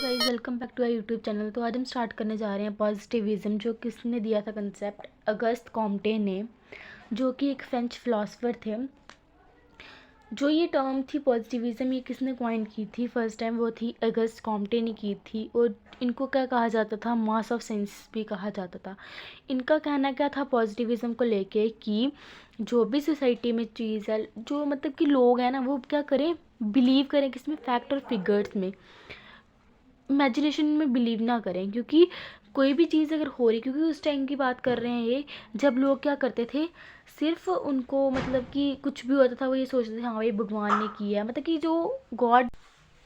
Guys, welcome back to our YouTube channel. तो आज हम स्टार्ट करने जा रहे हैं पॉजिटिविज़्म, जो किसने दिया था कंसेप्ट, अगस्त कॉम्टे ने, जो कि एक फ्रेंच फिलासफर थे। जो ये टर्म थी पॉजिटिविज़्म, ये किसने कॉइन की थी फर्स्ट टाइम, वो थी अगस्त कॉम्टे ने की थी। और इनको क्या कहा जाता था, मास ऑफ सेंस भी कहा जाता था। इनका कहना क्या था पॉजिटिविज़्म को लेके कि जो भी सोसाइटी में चीज़ है, जो मतलब कि लोग हैं ना, वो क्या करें, बिलीव करें किसमें, फैक्ट और फिगर्स में, इमेजिनेशन में बिलीव ना करें। क्योंकि कोई भी चीज़ अगर हो रही, क्योंकि उस टाइम की बात कर रहे हैं ये, जब लोग क्या करते थे, सिर्फ उनको मतलब कि कुछ भी होता था वो ये सोचते थे हाँ भाई भगवान ने किया है, मतलब कि जो गॉड,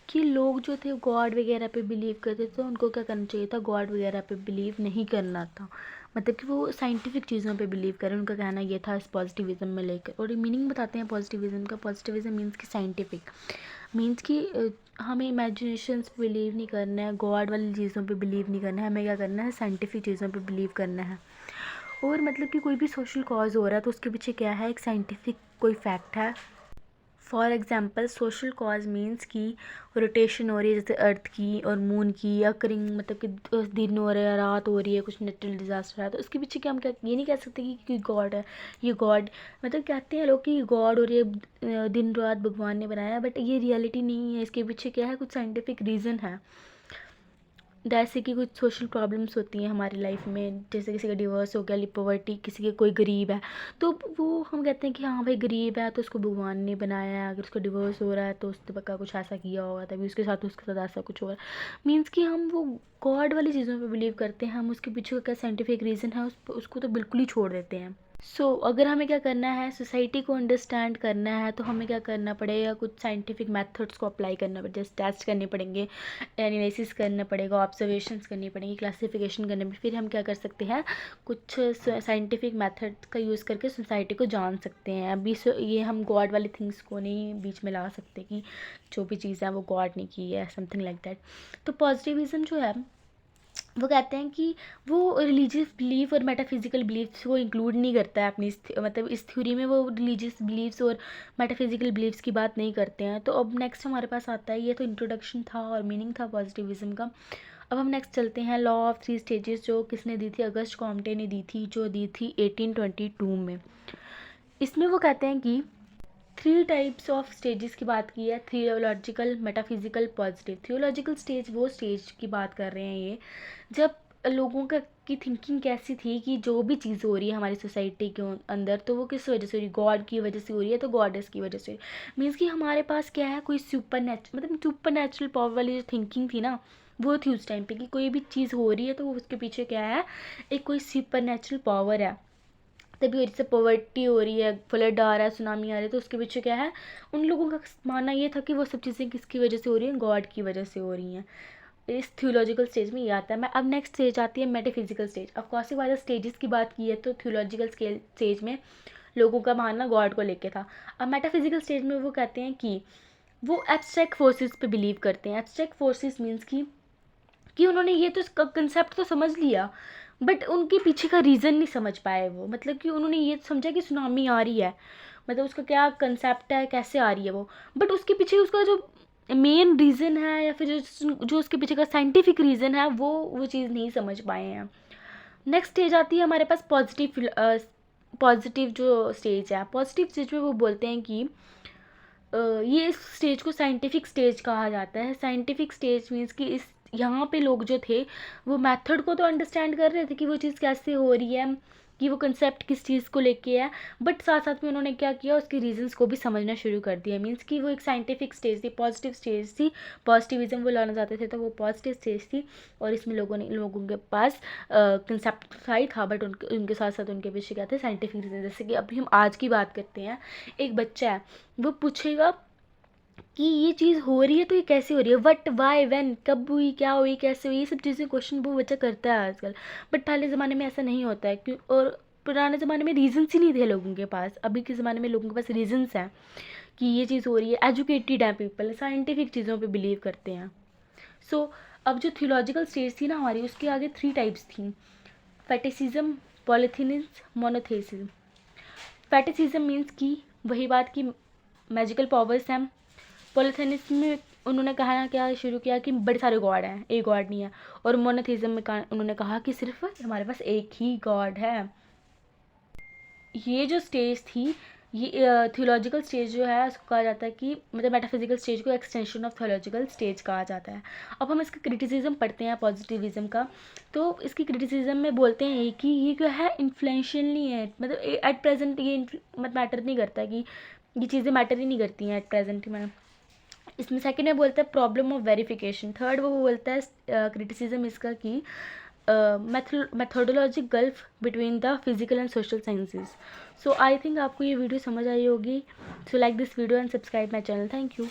कि लोग जो थे गॉड वगैरह पे बिलीव करते थे, तो उनको क्या करना चाहिए था, गॉड वगैरह पे बिलीव नहीं करना था। मतलब कि वो साइंटिफिक चीज़ों पे बिलीव करें, उनका कहना ये था इस पॉजिटिविज़्म में लेकर। और मीनिंग बताते हैं पॉजिटिविज़्म का। पॉजिटिविज़्म मीन्स कि साइंटिफिक, मीन्स कि हमें इमेजिनेशंस पे बिलीव नहीं करना है, गॉड वाली चीज़ों पे बिलीव नहीं करना है, हमें क्या करना है, साइंटिफिक चीज़ों पे बिलीव करना है। और मतलब कि कोई भी सोशल कॉज हो रहा है तो उसके पीछे क्या है, एक साइंटिफिक कोई फैक्ट है। For example social cause means कि रोटेशन हो रही है जैसे अर्थ की और मून की, अकरिंग मतलब कि दिन हो रहा है, रात हो रही है, कुछ नेचुरल डिजास्टर है, तो उसके पीछे क्या हम क्या ये नहीं कह सकते कि गॉड है, ये गॉड, मतलब कहते हैं लोग कि गॉड और ये दिन रात भगवान ने बनाया, बट ये रियलिटी नहीं है। इसके पीछे क्या है, कुछ साइंटिफिक रीज़न है। जैसे कि कुछ सोशल प्रॉब्लम्स होती हैं हमारी लाइफ में, जैसे किसी का डिवोर्स हो गया, पॉवर्टी, किसी के कोई गरीब है, तो वो हम कहते हैं कि हाँ भाई गरीब है तो उसको भगवान ने बनाया है। अगर उसका डिवोर्स हो रहा है तो उसने पक्का कुछ ऐसा किया होगा, तभी उसके साथ ऐसा कुछ हो रहा है। मीन्स कि हम वो गॉड वाली चीज़ों पे बिलीव करते हैं, हम उसके पीछे का क्या साइंटिफिक रीज़न है उसको तो बिल्कुल ही छोड़ देते हैं। अगर हमें क्या करना है, सोसाइटी को अंडरस्टैंड करना है, तो हमें क्या करना पड़ेगा, कुछ साइंटिफिक मेथड्स को अप्लाई करना पड़ेगा, जैसे टेस्ट करने पड़ेंगे, एनालिसिस करना पड़ेगा, ऑब्जर्वेशंस करनी पड़ेंगी, क्लासिफिकेशन करने में, फिर हम क्या कर सकते हैं, कुछ साइंटिफिक मेथड्स का यूज़ करके सोसाइटी को जान सकते हैं। अभी ये हम गॉड वाली थिंग्स को नहीं बीच में ला सकते कि जो भी चीज़ है वो गॉड ने की है, समथिंग लाइक दैट। तो पॉजिटिविज़्म जो है वो कहते हैं कि वो रिलीजियस बिलीफ और मेटाफिजिकल बिलीफ्स को इंक्लूड नहीं करता है अपनी मतलब इस थ्योरी में। वो रिलीजियस बिलीफ्स और मेटाफिजिकल बिलीफ्स की बात नहीं करते हैं। तो अब नेक्स्ट हमारे पास आता है, ये तो इंट्रोडक्शन था और मीनिंग था पॉजिटिविज्म का। अब हम नेक्स्ट चलते हैं, लॉ ऑफ 3 स्टेजेस, जो किसने दी थी, अगस्त कॉम्टे ने दी थी, जो दी थी 1822 में। इसमें वो कहते हैं कि 3 टाइप्स ऑफ स्टेजेस की बात की है, theological, metaphysical, positive. Theological stage वो स्टेज की बात कर रहे हैं ये, जब लोगों का की थिंकिंग कैसी थी कि जो भी चीज़ हो रही है हमारी सोसाइटी के अंदर, तो वो किस वजह से हो रही है, गॉड की वजह से हो रही है, तो गॉडेस की वजह से। मीन्स कि हमारे पास क्या है, कोई मतलब सुपर नेचुरल पावर वाली जो थिंकिंग थी ना, वो थी उस टाइम पे कि कोई भी चीज़ हो रही है तो उसके पीछे क्या है, एक कोई सुपर नेचुरल पावर है। तभी जैसे पॉवर्टी हो रही है, फ्लड आ रहा है, सुनामी आ रही है, तो उसके पीछे क्या है, उन लोगों का मानना ये था कि वो सब चीज़ें किसकी वजह से हो रही हैं, गॉड की वजह से हो रही हैं। इस थियोलॉजिकल स्टेज में ये आता है। मैं अब नेक्स्ट स्टेज आती है मेटाफिजिकल स्टेज। ऑफ कोर्स बात स्टेजेस की बात की है तो थियोलॉजिकल स्टेज में लोगों का मानना गॉड को लेके था। अब मेटाफिजिकल स्टेज में वो कहते हैं कि वो एब्स्ट्रैक्ट फोर्सेस पे बिलीव करते हैं। एब्स्ट्रैक्ट फोर्सेस मीन्स कि उन्होंने ये तो कंसेप्ट तो समझ लिया, बट उनके पीछे का रीज़न नहीं समझ पाए वो। मतलब कि उन्होंने ये समझा कि सुनामी आ रही है, मतलब उसका क्या कंसेप्ट है, कैसे आ रही है वो, बट उसके पीछे उसका जो मेन रीज़न है या फिर जो उसके पीछे का साइंटिफिक रीज़न है, वो चीज़ नहीं समझ पाए हैं। नेक्स्ट स्टेज आती है हमारे पास पॉजिटिव जो स्टेज है। पॉजिटिव स्टेज में वो बोलते हैं कि ये इस स्टेज को साइंटिफिक स्टेज कहा जाता है। साइंटिफिक स्टेज मीन्स कि इस यहाँ पे लोग जो थे वो मेथड को तो अंडरस्टैंड कर रहे थे कि वो चीज़ कैसे हो रही है, कि वो कंसेप्ट किस चीज़ को लेके है, बट साथ साथ में उन्होंने क्या किया, उसके रीजंस को भी समझना शुरू कर दिया। मीन्स कि वो एक साइंटिफिक स्टेज थी, पॉजिटिव स्टेज थी। पॉजिटिविज्म वो लाना चाहते थे तो वो पॉजिटिव स्टेज थी, और इसमें लोगों के पास कंसेप्ट ही था, बट उनके साथ साथ उनके पीछे क्या थे, साइंटिफिक रीजन। जैसे कि अभी हम आज की बात करते हैं, एक बच्चा है, वो पूछेगा कि ये चीज़ हो रही है तो ये कैसे हो रही है, वट, वाई, व्हेन, कब हुई, क्या हुई, कैसे हुई, ये सब चीज़ें क्वेश्चन वो बच्चा करता है आजकल। बट पहले ज़माने में ऐसा नहीं होता है, क्यों, और पुराने ज़माने में रीजंस ही नहीं थे लोगों के पास। अभी के ज़माने में लोगों के पास रीजंस हैं कि ये चीज़ हो रही है। एजुकेटेड है पीपल, साइंटिफिक चीज़ों पे बिलीव करते हैं। अब जो थियोलॉजिकल स्टेज थी ना हमारी, उसके आगे 3 टाइप्स थी, फेटिसिज्म, पॉलिथिनिज्म, मोनोथेइज्म। फेटिसिज्म मीन्स कि वही बात कि मैजिकल पावर्स हैं। पॉलिथेनिज्म में उन्होंने कहना क्या शुरू किया कि बड़े सारे गॉड हैं, एक गॉड नहीं है। और मोनोथीज़म में उन्होंने कहा कि सिर्फ हमारे पास एक ही गॉड है। ये जो स्टेज थी, ये थियोलॉजिकल स्टेज जो है उसको कहा जाता है कि मतलब मेटाफिजिकल स्टेज को एक्सटेंशन ऑफ थियोलॉजिकल स्टेज कहा जाता है। अब हम इसका क्रिटिसिज्म पढ़ते हैं पॉजिटिविज्म का, तो इसकी क्रिटिसिज्म में बोलते हैं कि ये जो है इन्फ्लुएंशियल नहीं है, मतलब एट प्रेजेंट ये मतलब मैटर नहीं करता, कि ये चीज़ें मैटर ही नहीं करती हैं एट प्रेजेंट में। इसमें सेकंड में बोलता है प्रॉब्लम ऑफ वेरिफिकेशन। थर्ड वो बोलता है क्रिटिसिज्म इसका कि methodology gulf between the physical and social sciences. So I think आपको ये वीडियो समझ आई होगी. So like this video and subscribe my channel. Thank you.